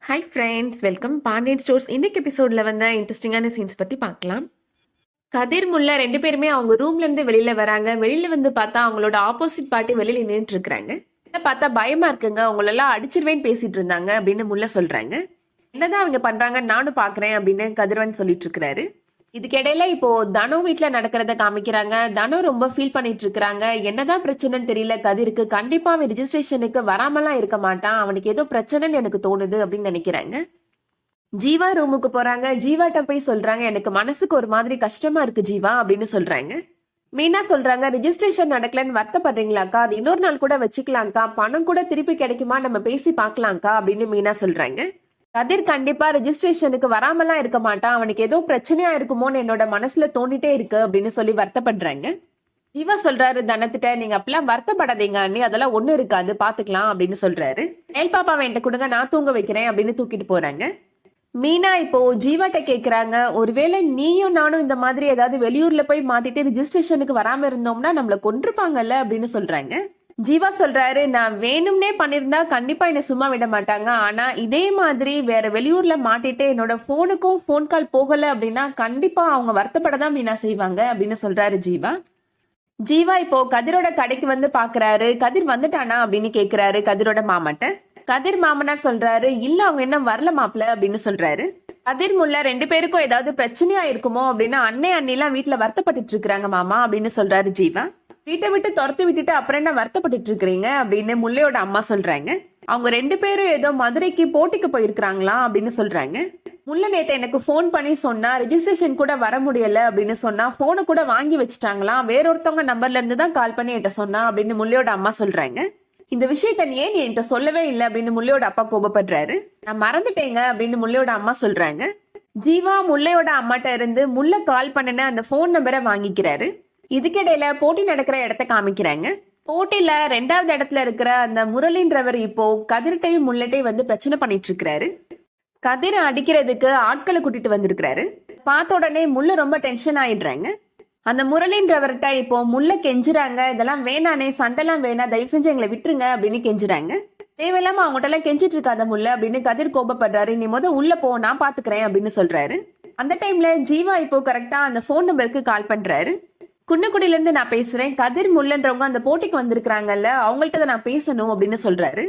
Hi friends, welcome Pandian stores. இன்னைக்கு எபிசோடில் வந்த இன்ட்ரெஸ்டிங்கான சீன்ஸ் பற்றி பார்க்கலாம். கதிர் முல்லை 2 பேருமே அவங்க ரூம்லேருந்து வெளியில் வராங்க. வெளியில் வந்து பார்த்தா அவங்களோட ஆப்போசிட் பார்ட்டி வெளியில் நின்றுட்டு இருக்கிறாங்க. என்ன பார்த்தா பயமாக இருக்குங்க, அவங்களெல்லாம் அடிச்சிருவேன்னு பேசிட்டு இருந்தாங்க அப்படின்னு முல்லை சொல்கிறாங்க. என்னதான் அவங்க பண்ணுறாங்க நானும் பார்க்குறேன் அப்படின்னு கதிரவன் சொல்லிட்டு இருக்கிறாரு. இதுக்கிடையில இப்போ தனு வீட்டில் நடக்கிறத காமிக்கிறாங்க. தனு ரொம்ப ஃபீல் பண்ணிட்டு இருக்கிறாங்க. என்னதான் பிரச்சனைன்னு தெரியல கதிருக்கு. கண்டிப்பா அவன் ரிஜிஸ்ட்ரேஷனுக்கு வராமலாம் இருக்க மாட்டான். அவனுக்கு ஏதோ பிரச்சனைன்னு எனக்கு தோணுது அப்படின்னு நினைக்கிறாங்க. ஜீவா ரூமுக்கு போறாங்க. ஜீவாட்ட போய் சொல்றாங்க, எனக்கு மனசுக்கு ஒரு மாதிரி கஷ்டமா இருக்கு ஜீவா அப்படின்னு சொல்றாங்க. மீனா சொல்றாங்க, ரிஜிஸ்ட்ரேஷன் நடக்கலன்னு வருத்தப்படுறீங்களாக்கா, அது இன்னொரு நாள் கூட வச்சுக்கலாம்க்கா, பணம் கூட திருப்பி கிடைக்குமா, நம்ம பேசி பார்க்கலாம்க்கா அப்படின்னு மீனா சொல்றாங்க. கதிர் கண்டிப்பா ரெஜிஸ்ட்ரேஷனுக்கு வராமலாம் இருக்க மாட்டான், அவனுக்கு ஏதோ பிரச்சனையா இருக்குமோன்னு என்னோட மனசுல தோண்டிட்டே இருக்கு அப்படின்னு சொல்லி வருத்தப்படுறாங்க. ஜீவா சொல்றாரு தனத்திட்ட, நீங்க அப்பெல்லாம் வருத்தப்படாதீங்க அண்ணி, அதெல்லாம் ஒண்ணு இருக்காது, பாத்துக்கலாம் அப்படின்னு சொல்றாரு. நெல் பாப்பா வேண்ட கொடுங்க, நான் தூங்க வைக்கிறேன் அப்படின்னு தூக்கிட்டு போறாங்க. மீனா இப்போ ஜீவாட்ட கேக்குறாங்க, ஒருவேளை நீயும் நானும் இந்த மாதிரி ஏதாவது வெளியூர்ல போய் மாட்டிட்டு ரிஜிஸ்ட்ரேஷனுக்கு வராம இருந்தோம்னா நம்மள கொன்றுப்பாங்கல்ல அப்படின்னு சொல்றாங்க. ஜீவா சொல்றாரு, நான் வேணும்னே பண்ணிருந்தா கண்டிப்பா என்ன சும்மா விட மாட்டாங்க, ஆனா இதே மாதிரி வேற வெளியூர்ல மாட்டிட்டு என்னோட போனுக்கும் போன் கால் போகல அப்படின்னா கண்டிப்பா அவங்க வருத்தப்படதான் மீனா செய்வாங்க அப்படின்னு சொல்றாரு ஜீவா. ஜீவா இப்போ கதிரோட கடைக்கு வந்து பாக்குறாரு. கதிர் வந்துட்டானா அப்படின்னு கேக்குறாரு கதிரோட மாமாட்ட. கதிர் மாமனார் சொல்றாரு, இல்ல அவங்க என்ன வரல மாப்பிள்ள அப்படின்னு சொல்றாரு. கதிர் முல்லை 2 பேருக்கும் ஏதாவது பிரச்சனையா இருக்குமோ அப்படின்னு அண்ணிலாம் வீட்டுல வருத்தப்பட்டு இருக்கிறாங்க மாமா அப்படின்னு சொல்றாரு ஜீவா. வீட்டை விட்டு துரத்து விட்டுட்டு அப்புறம் என்ன வருத்தப்பட்டு இருக்கிறீங்க அப்படின்னு முல்லையோட அம்மா சொல்றாங்க. அவங்க 2 பேரும் ஏதோ மதுரைக்கு போட்டிக்கு போயிருக்கிறாங்களா அப்படின்னு சொல்றாங்க. முல்லை நேத்து எனக்கு போன் பண்ணி சொன்னா, ரிஜிஸ்ட்ரேஷன் கூட வர முடியல அப்படின்னு சொன்னா, போனை கூட வாங்கி வச்சுட்டாங்களாம், வேறொருத்தவங்க நம்பர்ல இருந்து தான் கால் பண்ணி என்கிட்ட சொன்னா அப்படின்னு முல்லையோட அம்மா சொல்றாங்க. இந்த விஷயத்த நீ ஏன் என்கிட்ட சொல்லவே இல்லை அப்படின்னு முல்லையோட அப்பா கோபப்படுறாரு. நான் மறந்துட்டேங்க அப்படின்னு முல்லையோட அம்மா சொல்றாங்க. ஜீவா முல்லையோட அம்மாட்ட இருந்து முல்லை கால் பண்ணின அந்த போன் நம்பரை வாங்கிக்கிறாரு. இதுக்கிடையில போட்டி நடக்கிற இடத்த காமிக்கிறாங்க. போட்டியில 2வது இடத்துல இருக்கிற அந்த முரளின்றவர் இப்போ கதிர்ட்டையும் முல்லைட்டையும் வந்து பிரச்சனை பண்ணிட்டு இருக்கிறாரு. கதிரை அடிக்கிறதுக்கு ஆட்களை கூட்டிட்டு வந்திருக்கிறாரு. பார்த்த உடனே முல்லை ரொம்ப டென்ஷன் ஆயிடுறாங்க. அந்த முரளின்றவர்கிட்ட இப்போ முல்லை கெஞ்சுறாங்க, இதெல்லாம் வேணானே, சண்டைலாம் வேணா, தயவு செஞ்சு எங்களை விட்டுருங்க அப்படின்னு கெஞ்சுறாங்க. தேவையில்லாம அவங்ககிட்ட எல்லாம் கெஞ்சிட்டு இருக்காத முல்லை அப்படின்னு கதிர் கோபப்படுறாரு. நீ உள்ள போ, நான் பாத்துக்கிறேன் அப்படின்னு சொல்றாரு. அந்த டைம்ல ஜீவா இப்போ கரெக்டா அந்த போன் நம்பருக்கு கால் பண்றாரு. குன்னக்குடியில இருந்து நான் பேசுறேன், கதிர் முல்லன்றவங்க அந்த போட்டிக்கு வந்திருக்கிறாங்கல்ல, அவங்கள்ட்ட நான் பேசணும் அப்படின்னு சொல்றாரு.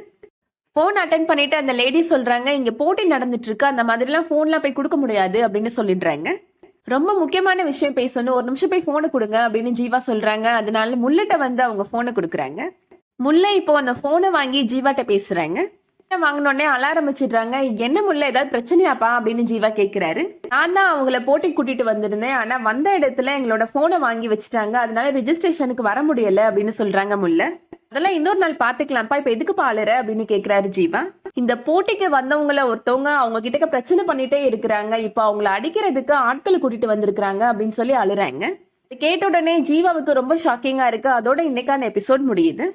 போன் அட்டென்ட் பண்ணிட்டு அந்த லேடி சொல்றாங்க, இங்க போட்டி நடந்துட்டு இருக்கு, அந்த மாதிரி எல்லாம் போன்லாம் போய் கொடுக்க முடியாது அப்படின்னு சொல்லிடுறாங்க. ரொம்ப முக்கியமான விஷயம் பேசணும், ஒரு நிமிஷம் போய் போனை கொடுங்க அப்படின்னு ஜீவா சொல்றாங்க. அதனால முல்லைட்ட வந்து அவங்க போனை கொடுக்குறாங்க. முல்லை இப்போ அந்த போனை வாங்கி ஜீவாட்ட பேசுறாங்க. வாங்கினோடனே அழ ஆரம்பிச்சிடுறாங்க. என்ன முல்லை, ஏதாவது பிரச்சனையாப்பா அப்படின்னு ஜீவா கேட்கிறாரு. நான் தான் அவங்கள போட்டி கூட்டிட்டு வந்திருந்தேன், ஆனா வந்த இடத்துல எங்களோட போனை வாங்கி வச்சுட்டாங்க, அதனால ரிஜிஸ்ட்ரேஷனுக்கு வர முடியல அப்படின்னு சொல்றாங்க முல்லை. அதெல்லாம் இன்னொரு நாள் பாத்துக்கலாம்ப்பா, இப்ப எதுக்கு பாலுற அப்படின்னு கேக்குறாரு ஜீவா. இந்த போட்டிக்கு வந்தவங்கள ஒருத்தவங்க அவங்க கிட்ட பிரச்சனை பண்ணிட்டே இருக்கிறாங்க, இப்ப அவங்கள அடிக்கிறதுக்கு ஆட்களை கூட்டிட்டு வந்திருக்கிறாங்க அப்படின்னு சொல்லி அழுறாங்க. கேட்ட உடனே ஜீவாவுக்கு ரொம்ப ஷாக்கிங்கா இருக்கு. அதோட இன்னைக்கான எபிசோட் முடியுது.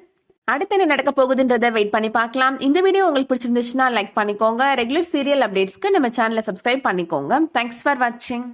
அடுத்து என்ன நடக்க போகுதுன்றதை வெயிட் பண்ணி பார்க்கலாம். இந்த வீடியோ உங்களுக்கு பிடிச்சிருந்துச்சுன்னா லைக் பண்ணிக்கோங்க. ரெகுலர் சீரியல் அப்டேட்ஸ்க்கு நம்ம சேனலை சப்ஸ்கிரைப் பண்ணிக்கோங்க. தேங்க்ஸ் ஃபார் வாட்சிங்.